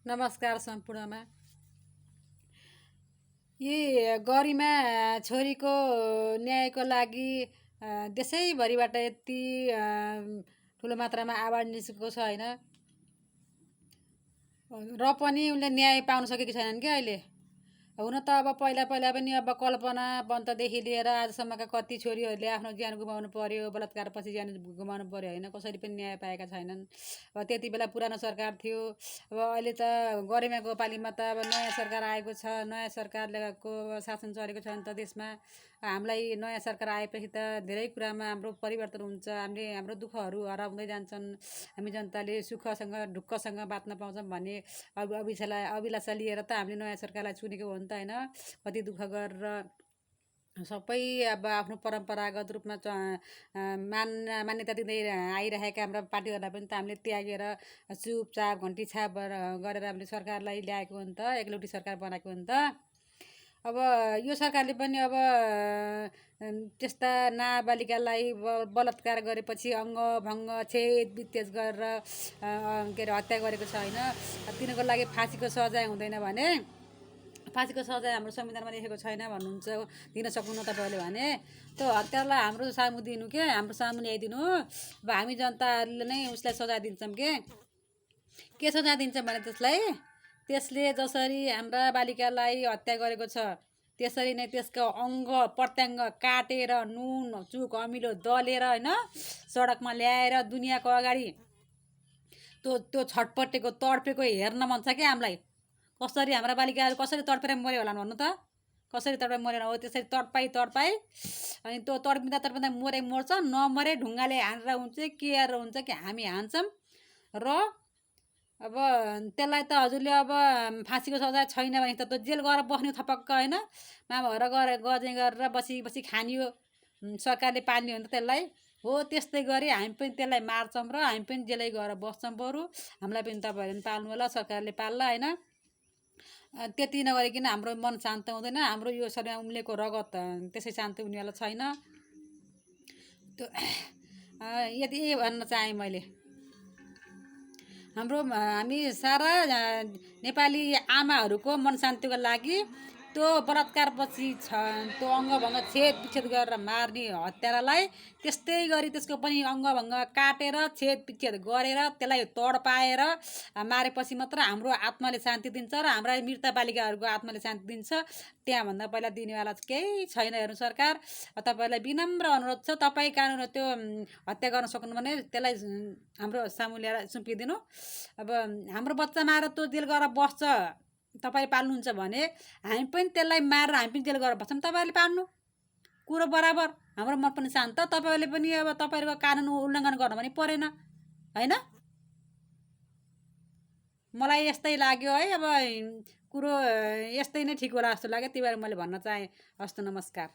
नमस्कार सम्पूर्णमा। यी गरिमा छोरीको न्यायको लागि देशैभरिबाट यति ठुलो मात्रामा आवाज निस्केको छ होइन, र पनि उनले न्याय पाउन सकेकी छैनन् क्या अहिले। हुन त अब पहिला पहिला पनि अब कल्पना पन्तदेखि लिएर आजसम्मका कति छोरीहरूले आफ्नो ज्यान गुमाउनु पर्यो, बलात्कारपछि ज्यान गुमाउनु पर्यो होइन, कसरी पनि न्याय पाएका छैनन्। अब त्यति बेला पुरानो सरकार थियो। अब अहिले त गरिमाको पालिमा त अब नयाँ सरकार आएको छ, नयाँ सरकारको शासन चलेको छ नि त देशमा। हामीलाई नयाँ सरकार आएपछि त धेरै कुरामा हाम्रो परिवर्तन हुन्छ, हाम्रो दुःखहरू हराउँदै जान्छन्, हामी जनताले सुखसँग ढुक्कसँग बाँच्न पाउँछौँ भन्ने अभिलाषा लिएर त हामीले नयाँ सरकारलाई चुनेको हो नि त होइन। कति दुःख गरेर सबै अब आफ्नो परम्परागत रूपमा मान्यता दिँदै आइरहेका हाम्रा पार्टीहरूलाई पनि त हामीले त्यागेर चुपचाप घन्टी छाप गरेर हामीले सरकारलाई ल्याएको हो नि त, एकलौटी सरकार बनाएको हो नि त। अब यो सरकारले पनि अब त्यस्ता नाबालिकालाई बलात्कार गरेपछि अङ्गभङ्ग छेद विच्छेद गरेर के अरे हत्या गरेको छ होइन, तिनीहरूको लागि फाँसीको सजाय हुँदैन भने, फाँसीको सजाय हाम्रो संविधानमा लेखेको छैन भन्नुहुन्छ, दिन सक्नुहुन्न तपाईँहरूले भने त्यो हत्यालाई हाम्रो सामु दिनु के, हाम्रो सामु ल्याइदिनु। अब हामी जनताहरूले नै उसलाई सजाय दिन्छौँ के सजाय दिन्छौँ भने त्यसले जसरी हाम्रा बालिकालाई हत्या गरेको छ त्यसरी नै त्यसको अङ्ग प्रत्यङ्ग काटेर नुन चुक अमिलो दलेर होइन सडकमा ल्याएर दुनियाँको अगाडि त्यो छटपटेको तडपेको हेर्न मन छ क्या हामीलाई। कसरी हाम्रा बालिकाहरू कसरी तडपेर मऱ्यो होला भन्नु त, कसरी तडपेर मरेन हो, त्यसरी तडपाई अनि त्यो तडपिँदा मर्छ, नमरे ढुङ्गाले हानेर हुन्छ के गरेर हुन्छ कि हामी हान्छौँ। र अब त्यसलाई त हजुरले अब फाँसीको सजाय छैन भने त जेल गएर बस्ने थपक्क होइन, मामा भएर गजे गरेर बसी खानियो, सरकारले पाल्ने हो नि त त्यसलाई। हो त्यस्तै गरी हामी पनि त्यसलाई मार्छौँ र हामी पनि जेलै गएर बस्छौँ। बरु हामीलाई पनि तपाईँहरूले पनि पाल्नु होला, सरकारले पाल्ला होइन। त्यति नगरिकन हाम्रो मन शान्त हुँदैन, हाम्रो यो शरीरमा उम्लेको रगत त्यसै शान्त हुनेवाला छैन। त्यो यति भन्न चाहेँ मैले। हामी सारा नेपाली आमाहरूको मन शान्तिको लागि त्यो बलात्कारपछि त्यो अङ्गभङ्ग छेद विच्छेद गरेर मार्ने हत्यारालाई त्यस्तै गरी त्यसको पनि अङ्गभङ्ग काटेर छेद विच्छेद गरेर त्यसलाई तडपाएर मारेपछि मात्र हाम्रो आत्माले शान्ति दिन्छ र हाम्रा मृत बालिकाहरूको आत्माले शान्ति दिन्छ। त्यहाँभन्दा पहिला दिनेवाला केही छैन। हेर्नु सरकार, तपाईँहरूलाई विनम्र अनुरोध छ, तपाईँ कानुन त्यो हत्या गर्न सक्नु भने त्यसलाई हाम्रो सामु ल्याएर सुम्पिदिनु। अब हाम्रो बच्चा मारेर त्यो जेल गएर बस्छ, तपाईँले पाल्नुहुन्छ भने हामी पनि त्यसलाई मारेर हामी पनि जेल गएर बस्छौँ, तपाईँहरूले पाल्नु कुरो बराबर। हाम्रो मन पनि शान्त, तपाईँहरूले पनि अब तपाईँहरूको कानुन उल्लङ्घन गर्न पनि परेन होइन। मलाई यस्तै लाग्यो है, अब कुरो यस्तै नै ठिक होला जस्तो लाग्यो, त्यही भएर मैले भन्न चाहेँ। हस्त नमस्कार।